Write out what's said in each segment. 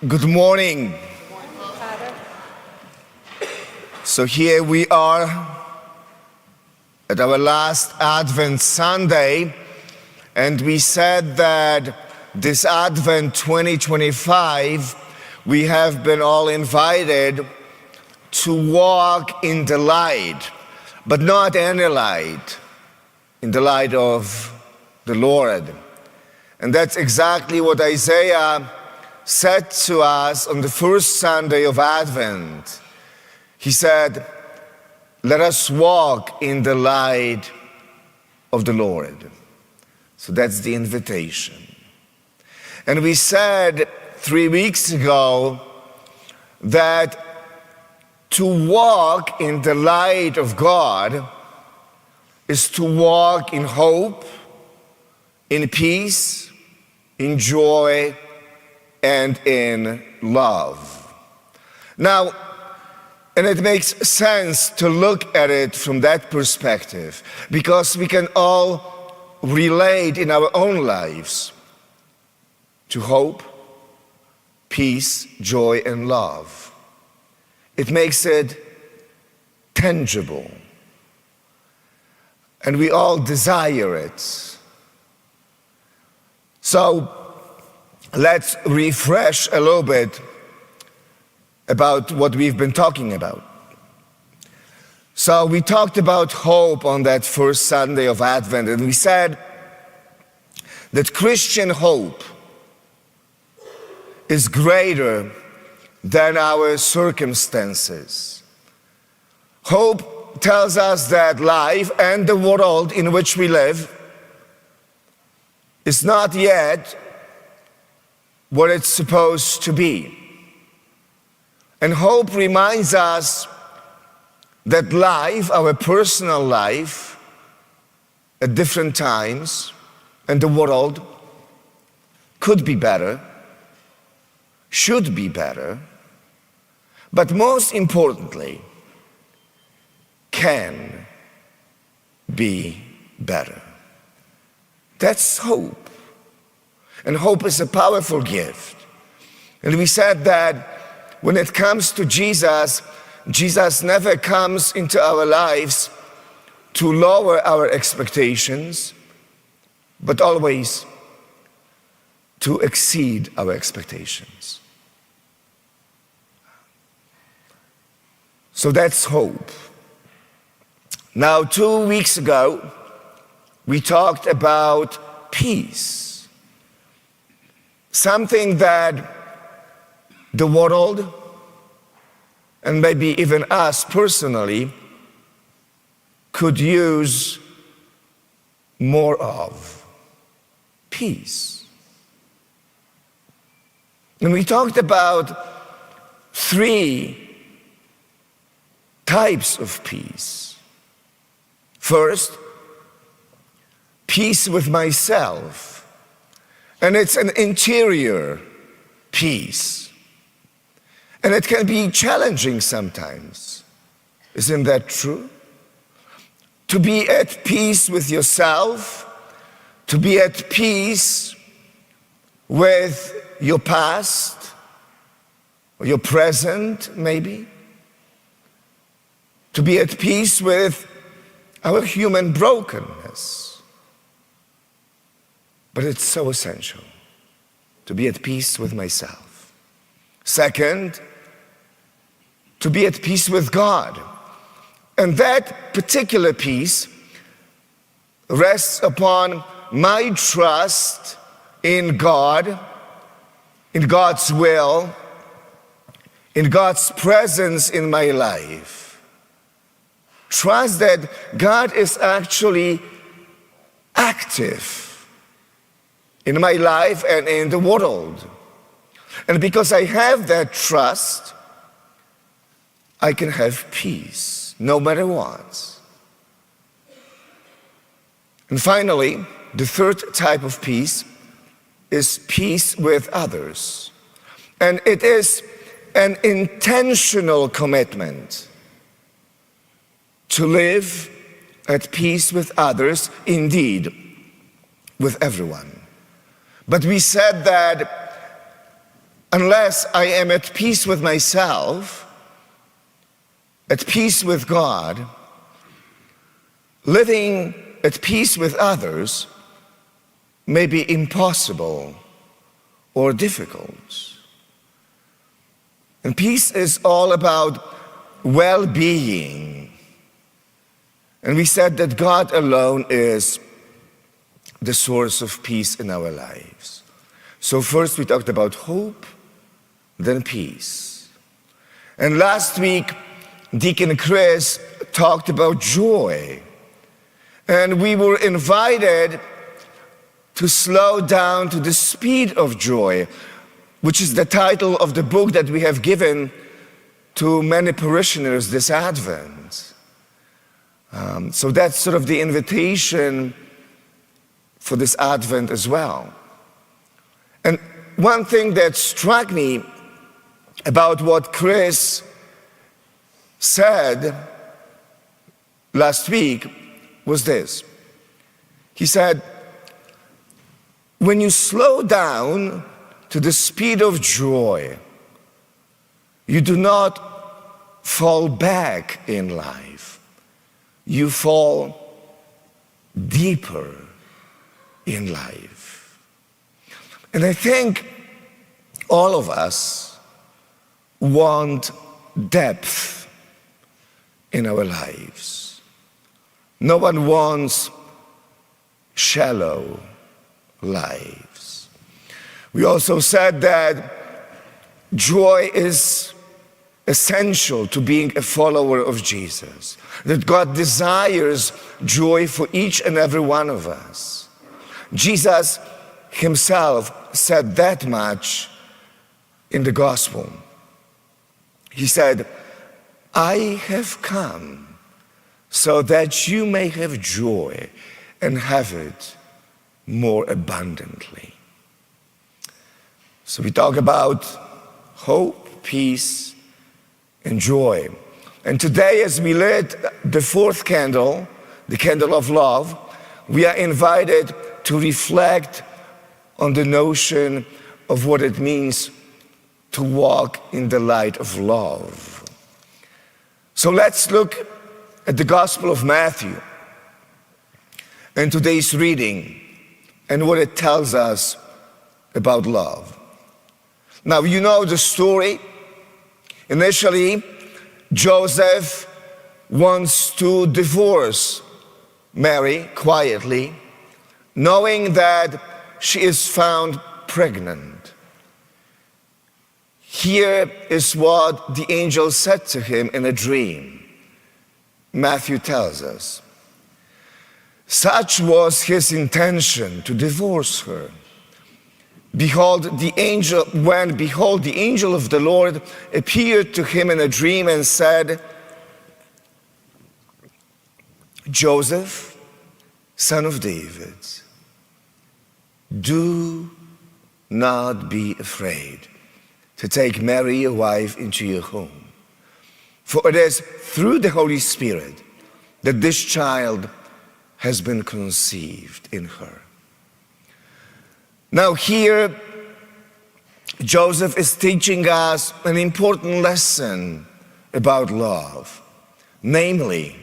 Good morning. So here we are at our last Advent Sunday, and we said that this Advent 2025, we have been all invited to walk in the light, but not any light, in the light of the Lord. And that's exactly what Isaiah said to us on the first Sunday of Advent. He said, "Let us walk in the light of the Lord." So that's the invitation. And we said 3 weeks ago that to walk in the light of God is to walk in hope, in peace, in joy, and in love. Now, and it makes sense to look at it from that perspective, because we can all relate in our own lives to hope, peace, joy, and love. It makes it tangible, and we all desire it. So let's refresh a little bit about what we've been talking about. So we talked about hope on that first Sunday of Advent, and we said that Christian hope is greater than our circumstances. Hope tells us that life and the world in which we live is not yet what it's supposed to be. And hope reminds us that life, our personal life, at different times, and the world could be better, should be better, but most importantly, can be better. That's hope. And hope is a powerful gift. And we said that when it comes to Jesus, Jesus never comes into our lives to lower our expectations, but always to exceed our expectations. So that's hope. Now, 2 weeks ago, we talked about peace. Something that the world, and maybe even us personally, could use more of: peace. And we talked about 3 types of peace. First, peace with myself. And it's an interior peace. And it can be challenging sometimes. Isn't that true? To be at peace with yourself, to be at peace with your past, or your present maybe, to be at peace with our human brokenness. But it's so essential to be at peace with myself. Second, to be at peace with God. And that particular peace rests upon my trust in God, in God's will, in God's presence in my life. Trust that God is actually active in my life and in the world. And because I have that trust, I can have peace, no matter what. And finally, the third type of peace is peace with others. And it is an intentional commitment to live at peace with others, indeed, with everyone. But we said that unless I am at peace with myself, at peace with God, living at peace with others may be impossible or difficult. And peace is all about well-being. And we said that God alone is the source of peace in our lives. So first we talked about hope, then peace. And last week, Deacon Chris talked about joy. And we were invited to slow down to the speed of joy, which is the title of the book that we have given to many parishioners this Advent. So that's sort of the invitation for this Advent as well. And one thing that struck me about what Chris said last week was this. He said, when you slow down to the speed of joy, you do not fall back in life. You fall deeper in life. And I think all of us want depth in our lives. No one wants shallow lives. We also said that joy is essential to being a follower of Jesus, that God desires joy for each and every one of us. Jesus himself said that much in the gospel. He said, I have come so that you may have joy and have it more abundantly. So we talk about hope, peace, and joy. And today, as we lit the fourth candle, the candle of love, we are invited to reflect on the notion of what it means to walk in the light of love. So let's look at the Gospel of Matthew and today's reading and what it tells us about love. Now, you know the story. Initially, Joseph wants to divorce Mary quietly, knowing that she is found pregnant. Here is what the angel said to him in a dream. Matthew tells us, such was his intention to divorce her. Behold, the angel of the Lord appeared to him in a dream and said, Joseph, son of David, do not be afraid to take Mary, your wife, into your home. For it is through the Holy Spirit that this child has been conceived in her. Now here, Joseph is teaching us an important lesson about love. Namely,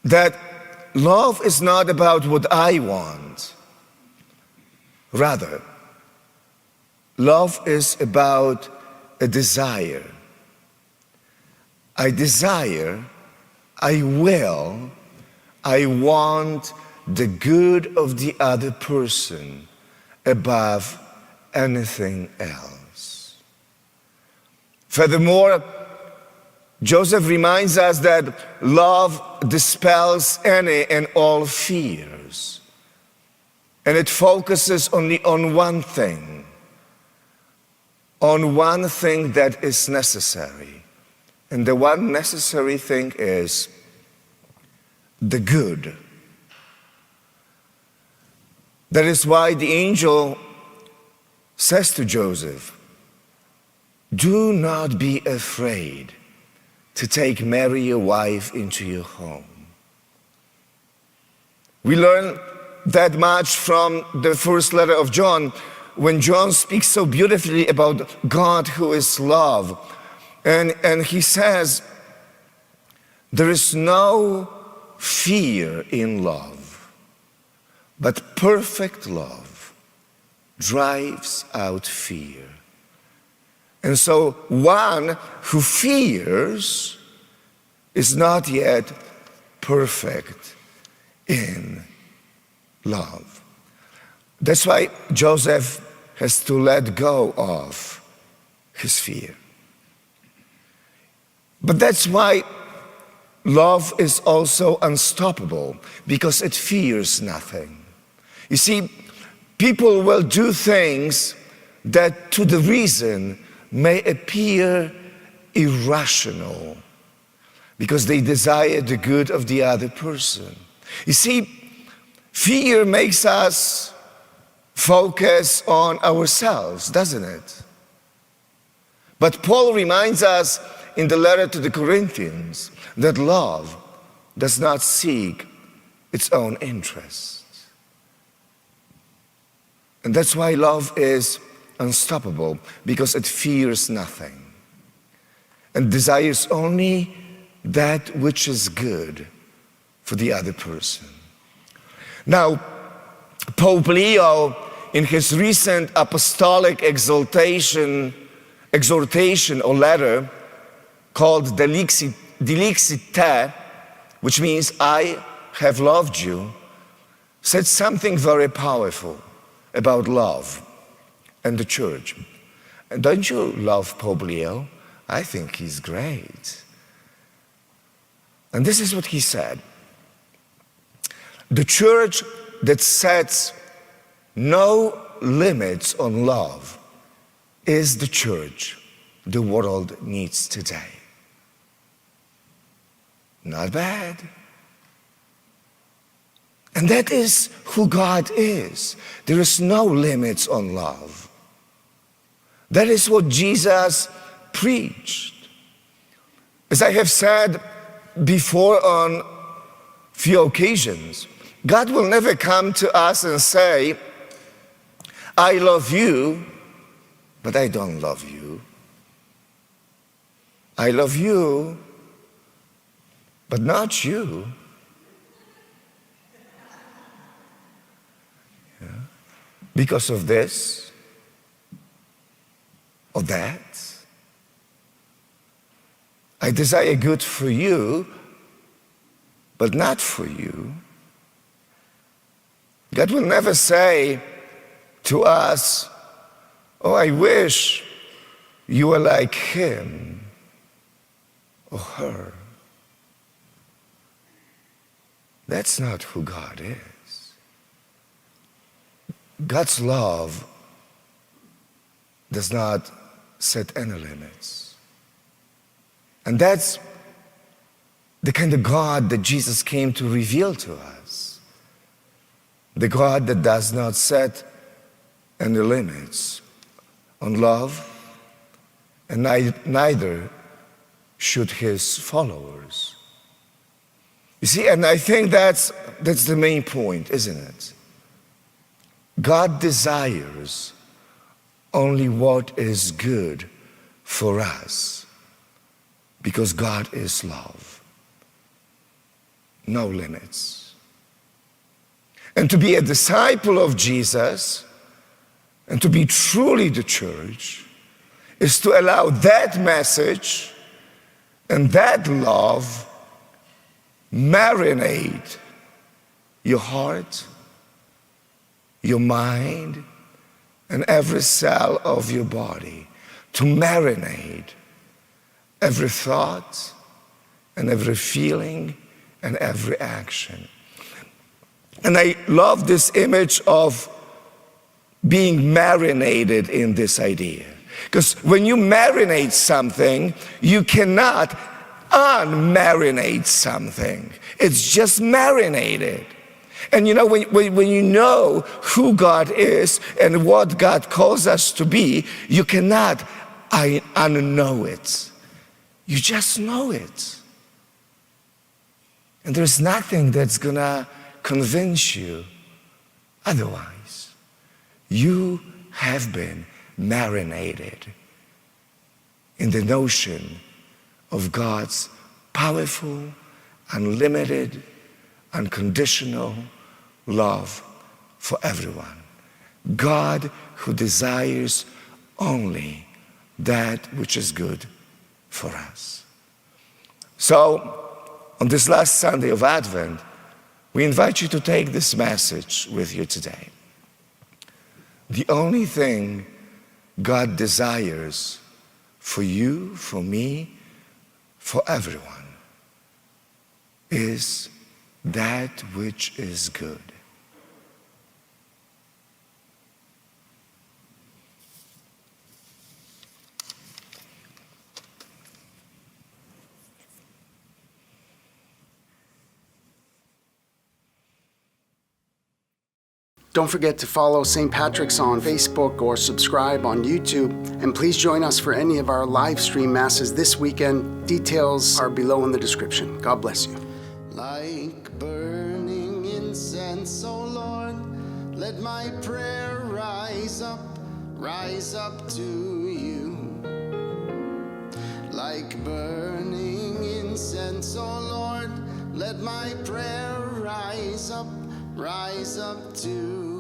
that love is not about what I want. Rather, love is about a desire. I desire, I will, I want the good of the other person above anything else. Furthermore, Joseph reminds us that love dispels any and all fears, and it focuses only on one thing that is necessary. And the one necessary thing is the good. That is why the angel says to Joseph, do not be afraid to take Mary, your wife, into your home. We learn that much from the first letter of John, when John speaks so beautifully about God who is love. And he says, there is no fear in love, but perfect love drives out fear. And so one who fears is not yet perfect in love. That's why Joseph has to let go of his fear. But that's why love is also unstoppable, because it fears nothing. You see, people will do things that to the reason may appear irrational because they desire the good of the other person. You see, fear makes us focus on ourselves, doesn't it? But Paul reminds us in the letter to the Corinthians that love does not seek its own interests. And that's why love is unstoppable, because it fears nothing and desires only that which is good for the other person. Now, Pope Leo, in his recent apostolic exhortation or letter called Dilixit Te, which means I have loved you, said something very powerful about love and the church. And don't you love Pope Leo? I think he's great. And this is what he said. The church that sets no limits on love is the church the world needs today. Not bad. And that is who God is. There is no limits on love. That is what Jesus preached. As I have said before on few occasions, God will never come to us and say, I love you, but I don't love you. I love you, but not you. Yeah. Because of this or that. I desire good for you, but not for you. God will never say to us, oh, I wish you were like him or her. That's not who God is. God's love does not set any limits. And that's the kind of God that Jesus came to reveal to us. The God that does not set any limits on love, and neither should his followers. You see, and I think that's the main point, isn't it? God desires only what is good for us, because God is love. No limits. And to be a disciple of Jesus and to be truly the church is to allow that message and that love marinate your heart, your mind, and every cell of your body. To marinate every thought and every feeling and every action. And I love this image of being marinated in this idea. Because when you marinate something, you cannot unmarinate something. It's just marinated. And you know, when you know who God is and what God calls us to be, you cannot unknow it. You just know it. And there's nothing that's gonna convince you otherwise. You have been marinated in the notion of God's powerful, unlimited, unconditional love for everyone. God who desires only that which is good for us. So, on this last Sunday of Advent, we invite you to take this message with you today. The only thing God desires for you, for me, for everyone is that which is good. Don't forget to follow St. Patrick's on Facebook or subscribe on YouTube. And please join us for any of our live stream masses this weekend. Details are below in the description. God bless you. Like burning incense, O Lord, let my prayer rise up to you. Like burning incense, O Lord, let my prayer rise up to you.